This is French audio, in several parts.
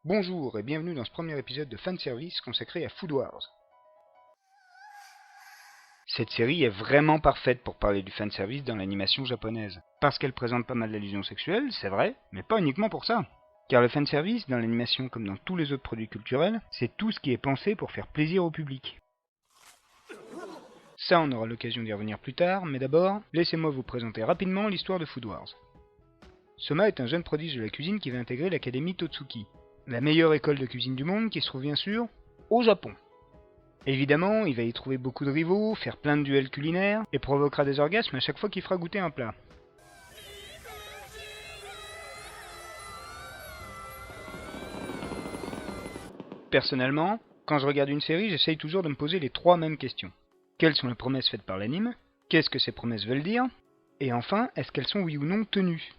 Bonjour et bienvenue dans ce premier épisode de Fanservice consacré à Food Wars. Cette série est vraiment parfaite pour parler du fanservice dans l'animation japonaise, parce qu'elle présente pas mal d'allusions sexuelles, c'est vrai, mais pas uniquement pour ça. Car le fanservice, dans l'animation comme dans tous les autres produits culturels, c'est tout ce qui est pensé pour faire plaisir au public. Ça, on aura l'occasion d'y revenir plus tard, mais d'abord, laissez-moi vous présenter rapidement l'histoire de Food Wars. Soma est un jeune prodige de la cuisine qui va intégrer l'académie Totsuki, la meilleure école de cuisine du monde qui se trouve bien sûr au Japon. Évidemment, il va y trouver beaucoup de rivaux, faire plein de duels culinaires, et provoquera des orgasmes à chaque fois qu'il fera goûter un plat. Personnellement, quand je regarde une série, j'essaye toujours de me poser les trois mêmes questions. Quelles sont les promesses faites par l'anime? Qu'est-ce que ces promesses veulent dire? Et enfin, est-ce qu'elles sont oui ou non tenues?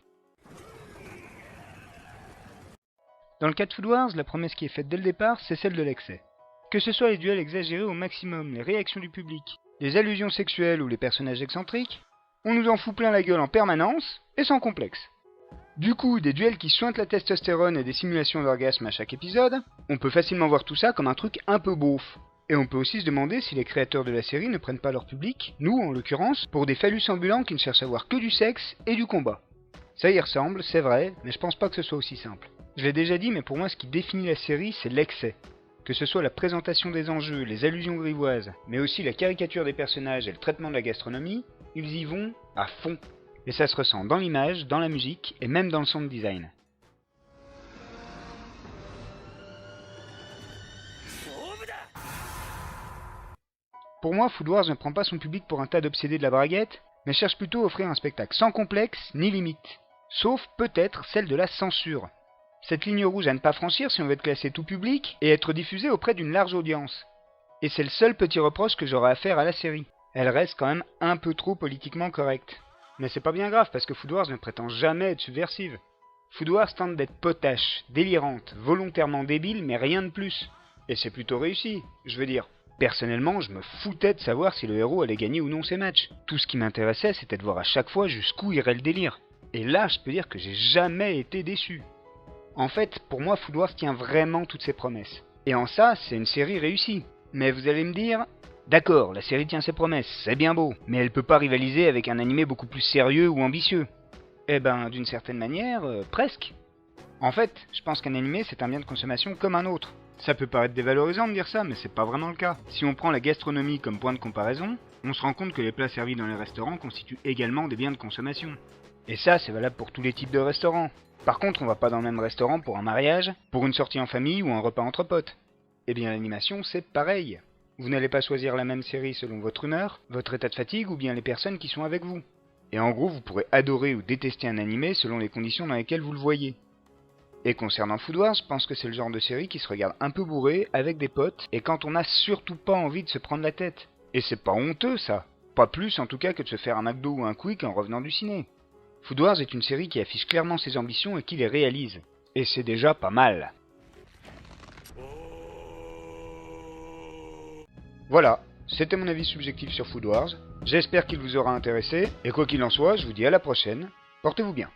Dans le cas de Food Wars, la promesse qui est faite dès le départ, c'est celle de l'excès. Que ce soit les duels exagérés au maximum, les réactions du public, les allusions sexuelles ou les personnages excentriques, on nous en fout plein la gueule en permanence, et sans complexe. Du coup, des duels qui suintent la testostérone et des simulations d'orgasme à chaque épisode, on peut facilement voir tout ça comme un truc un peu beauf. Et on peut aussi se demander si les créateurs de la série ne prennent pas leur public, nous en l'occurrence, pour des phallus ambulants qui ne cherchent à voir que du sexe et du combat. Ça y ressemble, c'est vrai, mais je pense pas que ce soit aussi simple. Je l'ai déjà dit, mais pour moi ce qui définit la série, c'est l'excès. Que ce soit la présentation des enjeux, les allusions grivoises, mais aussi la caricature des personnages et le traitement de la gastronomie, ils y vont à fond. Et ça se ressent dans l'image, dans la musique et même dans le sound design. Pour moi, Food Wars ne prend pas son public pour un tas d'obsédés de la braguette, mais cherche plutôt à offrir un spectacle sans complexe ni limite. Sauf peut-être celle de la censure. Cette ligne rouge à ne pas franchir si on veut être classé tout public et être diffusé auprès d'une large audience. Et c'est le seul petit reproche que j'aurai à faire à la série. Elle reste quand même un peu trop politiquement correcte. Mais c'est pas bien grave parce que Food Wars ne prétend jamais être subversive. Food Wars tente d'être potache, délirante, volontairement débile mais rien de plus. Et c'est plutôt réussi, je veux dire. Personnellement, je me foutais de savoir si le héros allait gagner ou non ses matchs. Tout ce qui m'intéressait, c'était de voir à chaque fois jusqu'où irait le délire. Et là, je peux dire que j'ai jamais été déçu. En fait, pour moi, Food Wars tient vraiment toutes ses promesses. Et en ça, c'est une série réussie. Mais vous allez me dire, d'accord, la série tient ses promesses, c'est bien beau, mais elle peut pas rivaliser avec un animé beaucoup plus sérieux ou ambitieux. Eh ben, d'une certaine manière, presque. En fait, je pense qu'un animé, c'est un bien de consommation comme un autre. Ça peut paraître dévalorisant de dire ça, mais c'est pas vraiment le cas. Si on prend la gastronomie comme point de comparaison, on se rend compte que les plats servis dans les restaurants constituent également des biens de consommation. Et ça, c'est valable pour tous les types de restaurants. Par contre, on va pas dans le même restaurant pour un mariage, pour une sortie en famille ou un repas entre potes. Eh bien, l'animation, c'est pareil. Vous n'allez pas choisir la même série selon votre humeur, votre état de fatigue ou bien les personnes qui sont avec vous. Et en gros, vous pourrez adorer ou détester un animé selon les conditions dans lesquelles vous le voyez. Et concernant Food Wars, je pense que c'est le genre de série qui se regarde un peu bourré, avec des potes, et quand on n'a surtout pas envie de se prendre la tête. Et c'est pas honteux, ça. Pas plus en tout cas que de se faire un McDo ou un Quick en revenant du ciné. Food Wars est une série qui affiche clairement ses ambitions et qui les réalise. Et c'est déjà pas mal. Voilà, c'était mon avis subjectif sur Food Wars. J'espère qu'il vous aura intéressé, et quoi qu'il en soit, je vous dis à la prochaine. Portez-vous bien.